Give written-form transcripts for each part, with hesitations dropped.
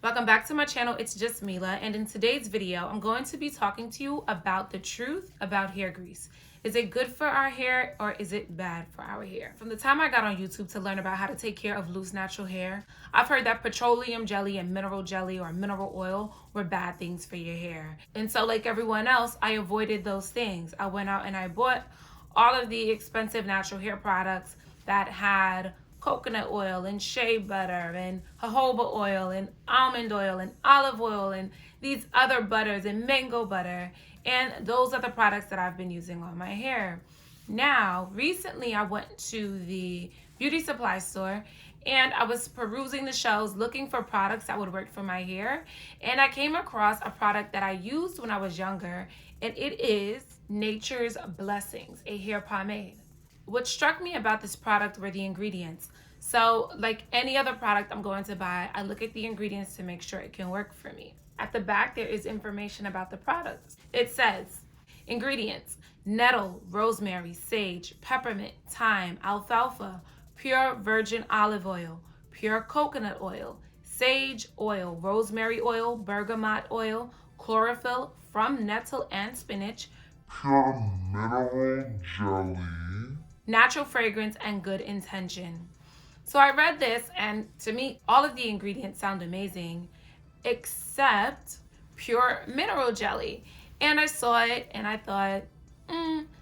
Welcome back to my channel. It's JusMeLah, and in today's video, I'm going to be talking to you about the truth about hair grease. Is it good for our hair or is it bad for our hair? From the time I got on YouTube to learn about how to take care of loose natural hair, I've heard that petroleum jelly and mineral jelly or mineral oil were bad things for your hair. And so like everyone else, I avoided those things. I went out and I bought all of the expensive natural hair products that had coconut oil and shea butter and jojoba oil and almond oil and olive oil and these other butters and mango butter. And those are the products that I've been using on my hair. Now, recently I went to the beauty supply store and I was perusing the shelves looking for products that would work for my hair. And I came across a product that I used when I was younger, and it is Nature's Blessings, a hair pomade. What struck me about this product were the ingredients. So like any other product I'm going to buy, I look at the ingredients to make sure it can work for me. At the back, there is information about the product. It says, ingredients: nettle, rosemary, sage, peppermint, thyme, alfalfa, pure virgin olive oil, pure coconut oil, sage oil, rosemary oil, bergamot oil, chlorophyll from nettle and spinach, pure mineral jelly, natural fragrance, and good intention. So I read this, and to me, all of the ingredients sound amazing, except pure mineral jelly. And I saw it and I thought,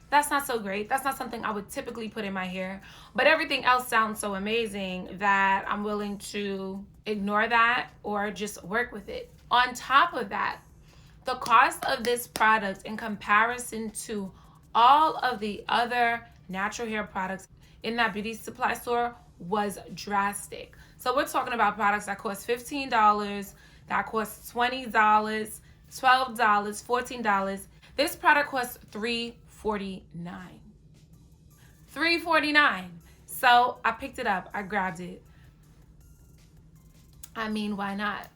that's not so great. That's not something I would typically put in my hair. But everything else sounds so amazing that I'm willing to ignore that or just work with it. On top of that, the cost of this product in comparison to all of the other natural hair products in that beauty supply store was drastic. So we're talking about products that cost $15, that cost $20, $12, $14. This product costs $3.49. $3.49. So I picked it up. I grabbed it. I mean, why not?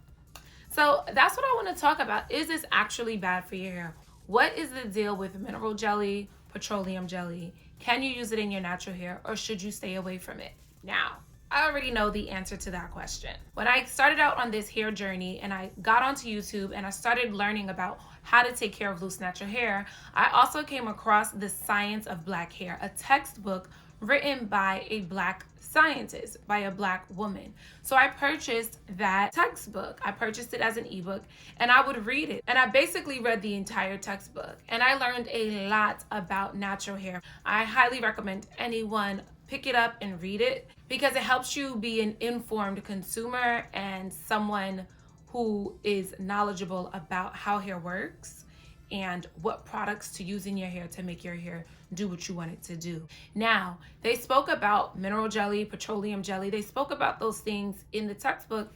So that's what I want to talk about. Is this actually bad for your hair? What is the deal with mineral jelly, petroleum jelly? Can you use it in your natural hair, or should you stay away from it? Now, I already know the answer to that question. When I started out on this hair journey and I got onto YouTube and I started learning about how to take care of loose natural hair, I also came across The Science of Black Hair, a textbook written by a Black scientist, by a Black woman. So I purchased that textbook. I purchased it as an ebook and I would read it. And I basically read the entire textbook and I learned a lot about natural hair. I highly recommend anyone pick it up and read it because it helps you be an informed consumer and someone who is knowledgeable about how hair works and what products to use in your hair to make your hair do what you want it to do. Now, they spoke about mineral jelly, petroleum jelly. They spoke about those things in the textbook.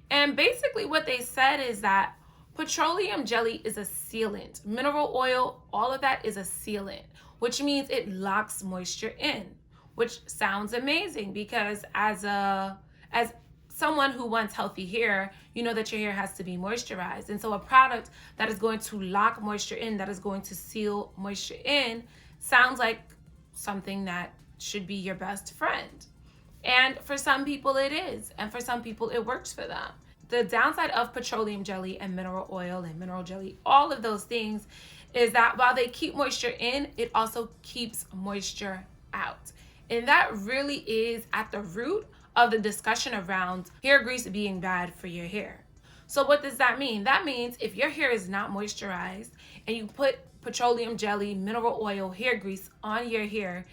And basically what they said is that petroleum jelly is a sealant. Mineral oil, all of that is a sealant, which means it locks moisture in, which sounds amazing because as someone who wants healthy hair, you know that your hair has to be moisturized. And so a product that is going to lock moisture in, that is going to seal moisture in, sounds like something that should be your best friend. And for some people it is, and for some people it works for them. The downside of petroleum jelly and mineral oil and mineral jelly, all of those things, is that while they keep moisture in, it also keeps moisture out. And that really is at the root of the discussion around hair grease being bad for your hair. So what does that mean? That means if your hair is not moisturized and you put petroleum jelly, mineral oil, hair grease on your hair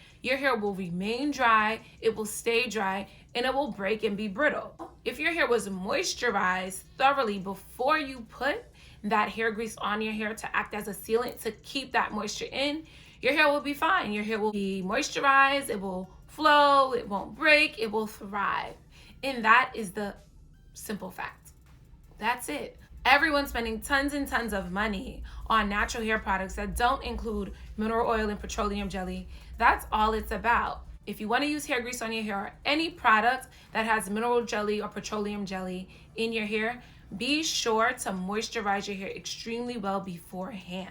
will remain dry, it will stay dry, and it will break and be brittle. If your hair was moisturized thoroughly before you put that hair grease on your hair to act as a sealant to keep that moisture in, your hair will be fine. Your hair will be moisturized, it will flow, it won't break, it will thrive. And that is the simple fact. That's it. Everyone's spending tons and tons of money on natural hair products that don't include mineral oil and petroleum jelly. That's all it's about. If you want to use hair grease on your hair or any product that has mineral jelly or petroleum jelly in your hair, be sure to moisturize your hair extremely well beforehand.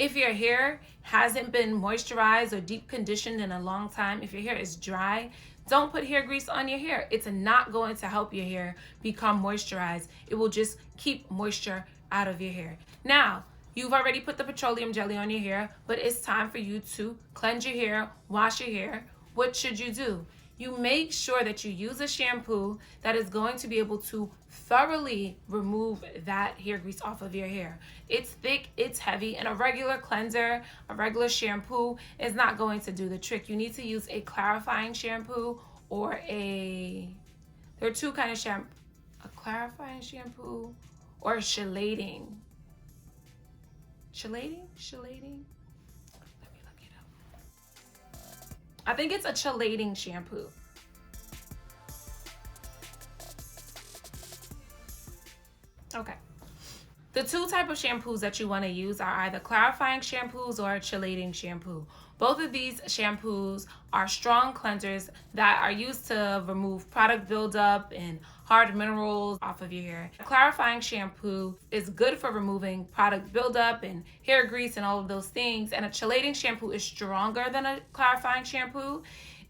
If your hair hasn't been moisturized or deep conditioned in a long time, if your hair is dry, don't put hair grease on your hair. It's not going to help your hair become moisturized. It will just keep moisture out of your hair. Now, you've already put the petroleum jelly on your hair, but it's time for you to cleanse your hair, wash your hair. What should you do? You make sure that you use a shampoo that is going to be able to thoroughly remove that hair grease off of your hair. It's thick, it's heavy, and a regular cleanser, a regular shampoo is not going to do the trick. You need to use a clarifying shampoo or there are two kinds of shampoo, a clarifying shampoo or a chelating. Chelating? Let me look it up. I think it's a chelating shampoo. Okay. The two types of shampoos that you want to use are either clarifying shampoos or a chelating shampoo. Both of these shampoos are strong cleansers that are used to remove product buildup and hard minerals off of your hair. A clarifying shampoo is good for removing product buildup and hair grease and all of those things. And a chelating shampoo is stronger than a clarifying shampoo,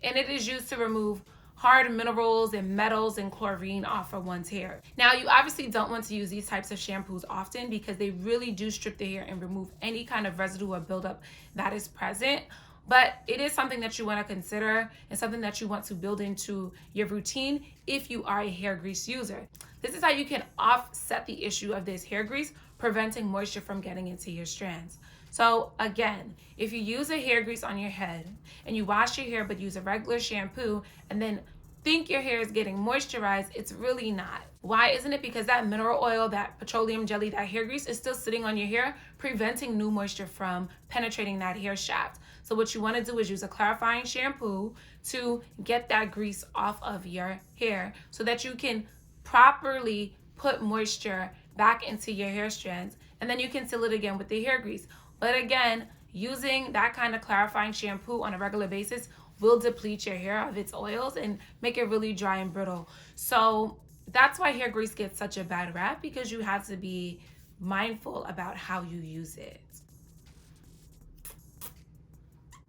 and it is used to remove hard minerals and metals and chlorine off of one's hair. Now, you obviously don't want to use these types of shampoos often because they really do strip the hair and remove any kind of residue or buildup that is present. But it is something that you want to consider and something that you want to build into your routine if you are a hair grease user. This is how you can offset the issue of this hair grease, preventing moisture from getting into your strands. So again, if you use a hair grease on your head and you wash your hair but use a regular shampoo and then think your hair is getting moisturized, it's really not. Why isn't it? Because that mineral oil, that petroleum jelly, that hair grease is still sitting on your hair, preventing new moisture from penetrating that hair shaft. So what you want to do is use a clarifying shampoo to get that grease off of your hair so that you can properly put moisture back into your hair strands, and then you can seal it again with the hair grease. But again, using that kind of clarifying shampoo on a regular basis will deplete your hair of its oils and make it really dry and brittle. So that's why hair grease gets such a bad rap, because you have to be mindful about how you use it.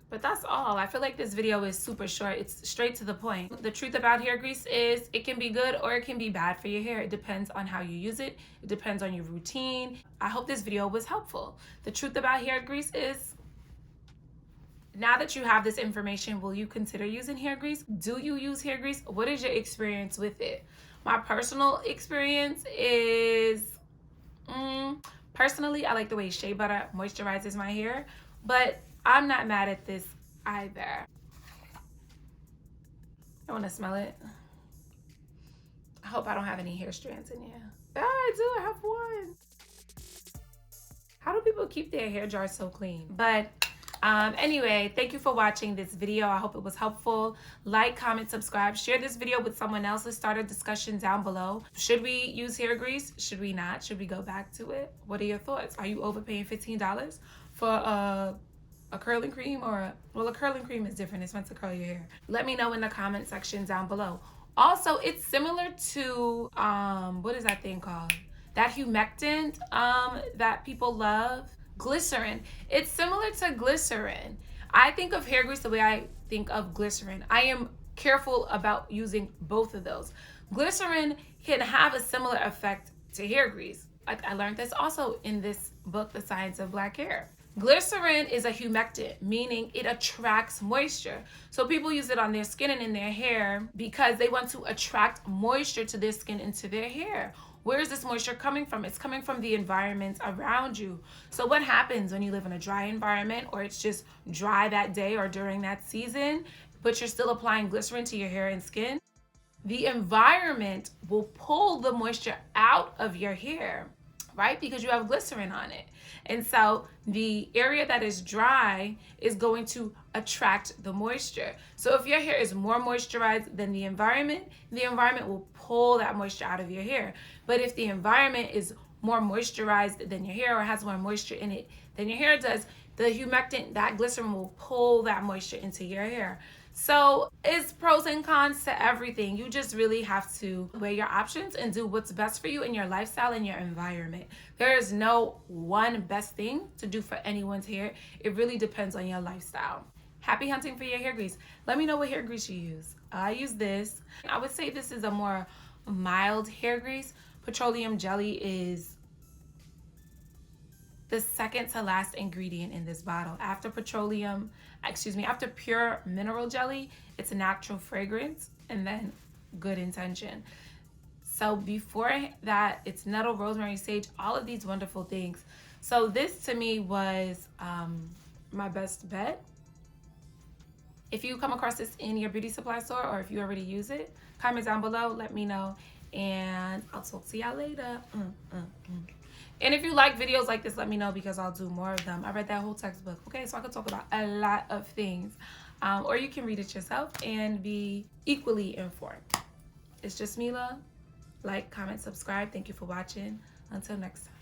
But that's all. I feel like this video is super short. It's straight to the point. The truth about hair grease is it can be good or it can be bad for your hair. It depends on how you use it. It depends on your routine. I hope this video was helpful. The truth about hair grease is, now that you have this information, will you consider using hair grease? Do you use hair grease? What is your experience with it? My personal experience is, personally, I like the way shea butter moisturizes my hair, but I'm not mad at this either. I want to smell it. I hope I don't have any hair strands in here. Yeah, I do. I have one. How do people keep their hair jars so clean? But anyway, thank you for watching this video. I hope it was helpful. Like, comment, subscribe, share this video with someone else. Let's start a discussion down below. Should we use hair grease? Should we not? Should we go back to it? What are your thoughts? Are you overpaying $15 for a curling cream? Or, well, a curling cream is different. It's meant to curl your hair. Let me know in the comment section down below. Also, it's similar to, what is that thing called? That humectant that people love. Glycerin. It's similar to glycerin. I think of hair grease the way I think of glycerin. I am careful about using both of those. Glycerin can have a similar effect to hair grease. I learned this also in this book, The Science of Black Hair. Glycerin is a humectant, meaning it attracts moisture. So people use it on their skin and in their hair because they want to attract moisture to their skin and to their hair. Where is this moisture coming from? It's coming from the environment around you. So what happens when you live in a dry environment, or it's just dry that day or during that season, but you're still applying glycerin to your hair and skin? The environment will pull the moisture out of your hair, right? Because you have glycerin on it. And so the area that is dry is going to attract the moisture. So if your hair is more moisturized than the environment will pull that moisture out of your hair. But if the environment is more moisturized than your hair, or has more moisture in it than your hair does, the humectant, that glycerin, will pull that moisture into your hair. So it's pros and cons to everything. You just really have to weigh your options and do what's best for you in your lifestyle and your environment. There is no one best thing to do for anyone's hair. It really depends on your lifestyle. Happy hunting for your hair grease. Let me know what hair grease you use. I use this. I would say this is a more mild hair grease. Petroleum jelly is the second to last ingredient in this bottle. After after pure mineral jelly, it's a natural fragrance and then good intention. So before that, it's nettle, rosemary, sage, all of these wonderful things. So this to me was my best bet. If you come across this in your beauty supply store or if you already use it, comment down below, let me know, and I'll talk to y'all later. And if you like videos like this, let me know because I'll do more of them. I read that whole textbook, okay? So I could talk about a lot of things. Or you can read it yourself and be equally informed. It's JusMeLah. Like, comment, subscribe. Thank you for watching. Until next time.